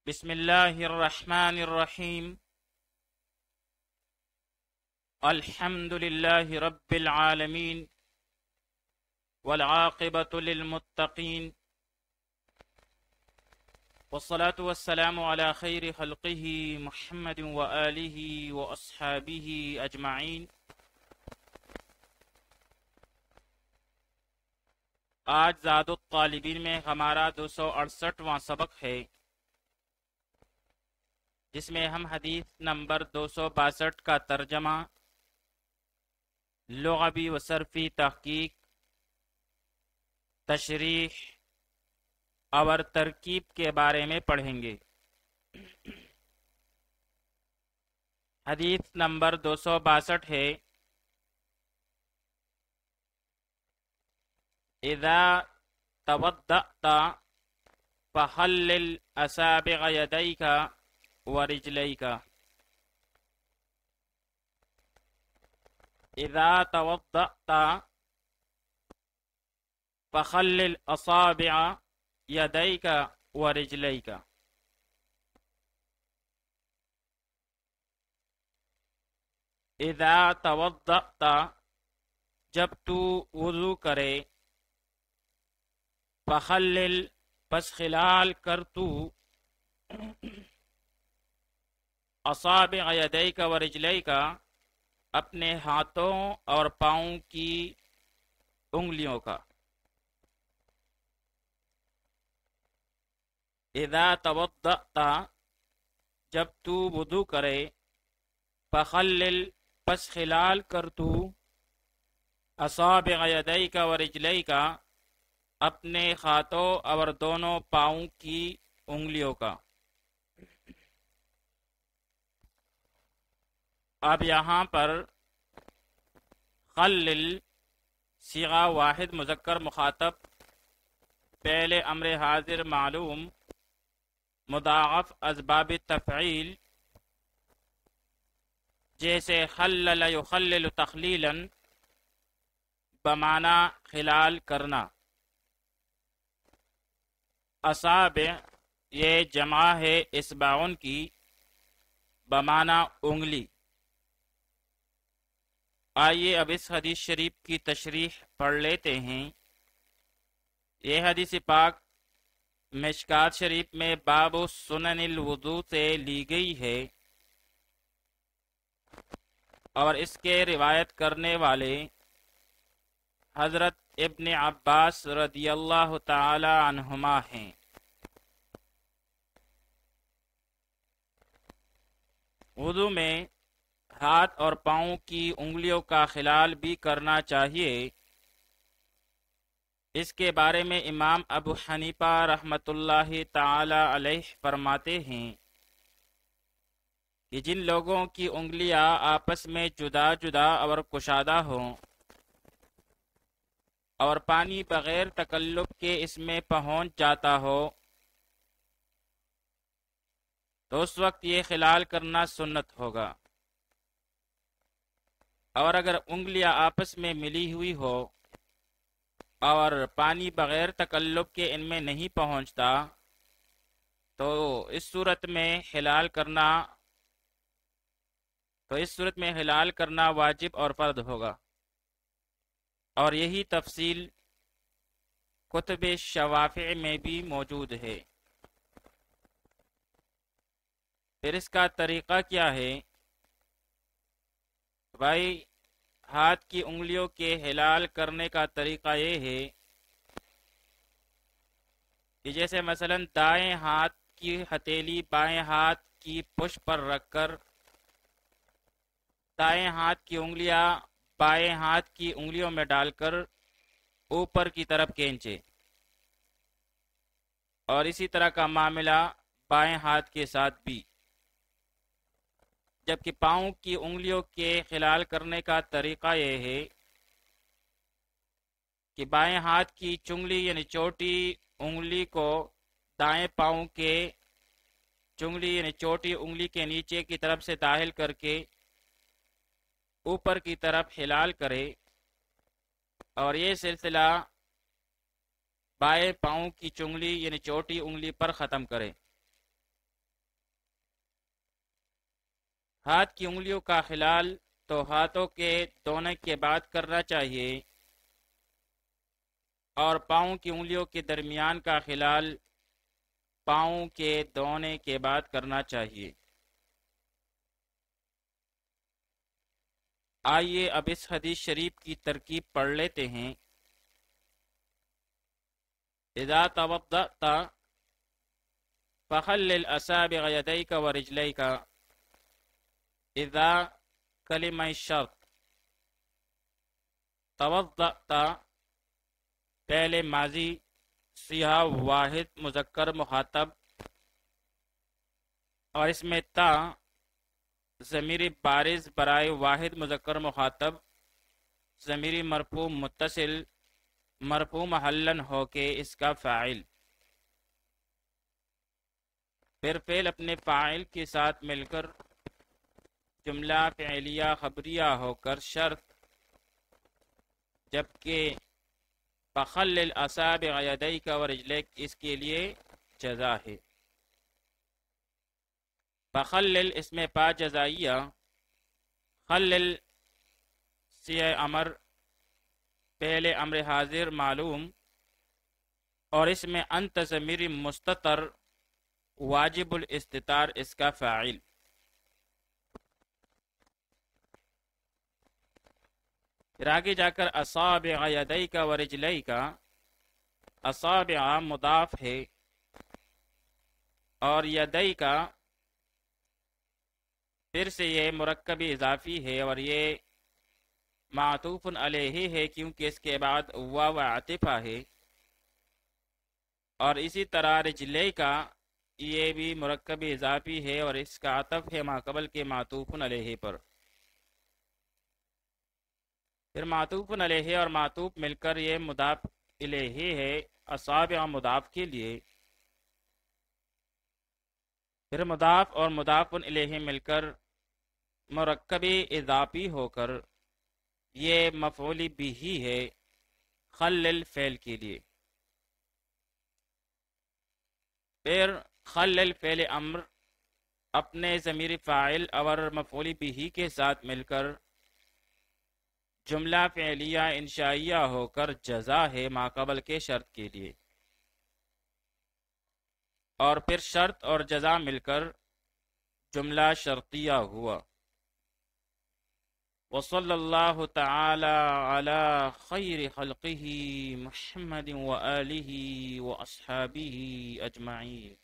بسم الله الرحمن الرحيم. الحمد لله رب العالمين، والعاقبة للمتقين، والصلاة والسلام على خير خلقه محمد وآله وأصحابه أجمعين. آج زاد الطالبین میں ہمارا 268واں سبق ہے، جس میں ہم حدیث نمبر 262 کا ترجمہ، لغوی و صرفی تحقیق، تشریح اور ترکیب کے بارے میں پڑھیں گے۔ حدیث نمبر 262 ہے، اذا توضأت فخلل اصابع یدیک ورجلیک۔ اذا توضأت فخلل اصابع یدیک ورجلیک۔ اذا توضأت، جب تو وضو کرے، فخلل، پس خلال کر تو، اصابع یدیک ورجلیک، اپنے ہاتھوں اور پاؤں کی انگلیوں کا۔ اذا توضأت، جب تو وضو کرے، فخلل، پس خلال کر تو، اصابع یدیک ورجلیک، اپنے ہاتھوں اور دونوں پاؤں کی انگلیوں کا۔ اب یہاں پر خلل صیغہ واحد مذکر مخاطب، فعل امر حاضر معلوم، مضاعف اسباب تفعیل، جیسے خلل یخلل تخلیلا، بمعنی خلال کرنا۔ اصابع، یہ جمع ہے اصبعن کی، بمعنی انگلی۔ آئیے اب اس حدیث شریف کی تشریح پڑھ لیتے ہیں۔ یہ حدیث پاک مشکات شریف میں باب سنن الوضو سے لی گئی ہے، اور اس کے روایت کرنے والے حضرت ابن عباس رضی اللہ تعالی عنہما ہیں۔ وضو میں ہاتھ اور پاؤں کی انگلیوں کا خلال بھی کرنا چاہیے۔ اس کے بارے میں امام ابو حنیفہ رحمۃ اللہ تعالی علیہ فرماتے ہیں کہ جن لوگوں کی انگلیاں آپس میں جدا جدا اور کشادہ ہوں، اور پانی بغیر تکلف کے اس میں پہنچ جاتا ہو، تو اس وقت یہ خلال کرنا سنت ہوگا۔ اور اگر انگلیاں آپس میں ملی ہوئی ہو اور پانی بغیر تکلف کے ان میں نہیں پہنچتا، تو اس صورت میں خلال کرنا واجب اور فرض ہوگا، اور یہی تفصیل کتب شوافع میں بھی موجود ہے۔ پھر اس کا طریقہ کیا ہے؟ بھائی، ہاتھ کی انگلیوں کے خلال کرنے کا طریقہ یہ ہے کہ جیسے مثلا دائیں ہاتھ کی ہتھیلی بائیں ہاتھ کی پشت پر رکھ کر دائیں ہاتھ کی انگلیاں بائیں ہاتھ کی انگلیوں میں ڈال کر اوپر کی طرف کھینچے، اور اسی طرح کا معاملہ بائیں ہاتھ کے ساتھ بھی۔ جبکہ پاؤں کی انگلیوں کے خلال کرنے کا طریقہ یہ ہے کہ بائیں ہاتھ کی چنگلی یعنی چوٹی انگلی کو دائیں پاؤں کے چنگلی یعنی چوٹی انگلی کے نیچے کی طرف سے داخل کر کے اوپر کی طرف خلال کرے، اور یہ سلسلہ بائیں پاؤں کی چنگلی یعنی چوٹی انگلی پر ختم کرے۔ ہاتھ کی انگلیوں کا خلال تو ہاتھوں کے دھونے کے بعد کرنا چاہیے، اور پاؤں کی انگلیوں کے درمیان کا خلال پاؤں کے دھونے کے بعد کرنا چاہیے۔ آئیے اب اس حدیث شریف کی ترکیب پڑھ لیتے ہیں۔ اذا توضأت فخلل اصابع يديك ورجليك۔ اذا کلمہ شرط، توضأت پہلے ماضی سیاہ واحد مذکر مخاطب، اور اس میں تا ضمیر بارز برائے واحد مذکر مخاطب، ضمیر مرفوع متصل مرفوع محلن ہو کے اس کا فاعل، پھر فعل اپنے فاعل کے ساتھ مل کر جملہ فعلیہ خبریہ ہو کر شرط، جبکہ فخلل اصابع یدیک ورجلیک اس کے لیے جزا ہے۔ فخلل اس میں پا جزائیہ، خلل سیغہ امر پہلے امر حاضر معلوم، اور اس میں انت ضمیر مستتر واجب الاستتار اس کا فاعل۔ پھر آگے جا کر اصابع یدیک ورجلیک، اصابع مضاف ہے اور یدیک پھر سے یہ مرکب اضافی ہے، اور یہ معطوف علیہ ہے کیونکہ اس کے بعد واو عاطفہ ہے، اور اسی طرح رجلیک یہ بھی مرکب اضافی ہے اور اس کا عطف ہے ما قبل کے معطوف علیہ پر۔ پھر معطوف علیہ اور معطوف مل کر یہ مضاف الیہ ہے اصابع مضاف کے لیے، پھر مضاف اور مضاف الیہ مل کر مرکب اضافی ہو کر یہ مفعول بھی ہے خلل فعل کے لیے۔ پھر خلل فعل امر اپنے ضمیر فاعل اور مفعول بھی کے ساتھ مل کر جملہ فعلیہ انشائیہ ہو کر جزا ہے ما قبل کے شرط کے لیے، اور پھر شرط اور جزا مل کر جملہ شرطیہ ہوا۔ وصلی اللہ تعالی علی خیر خلقہ محمد وآلہ واصحابہ اجمعین۔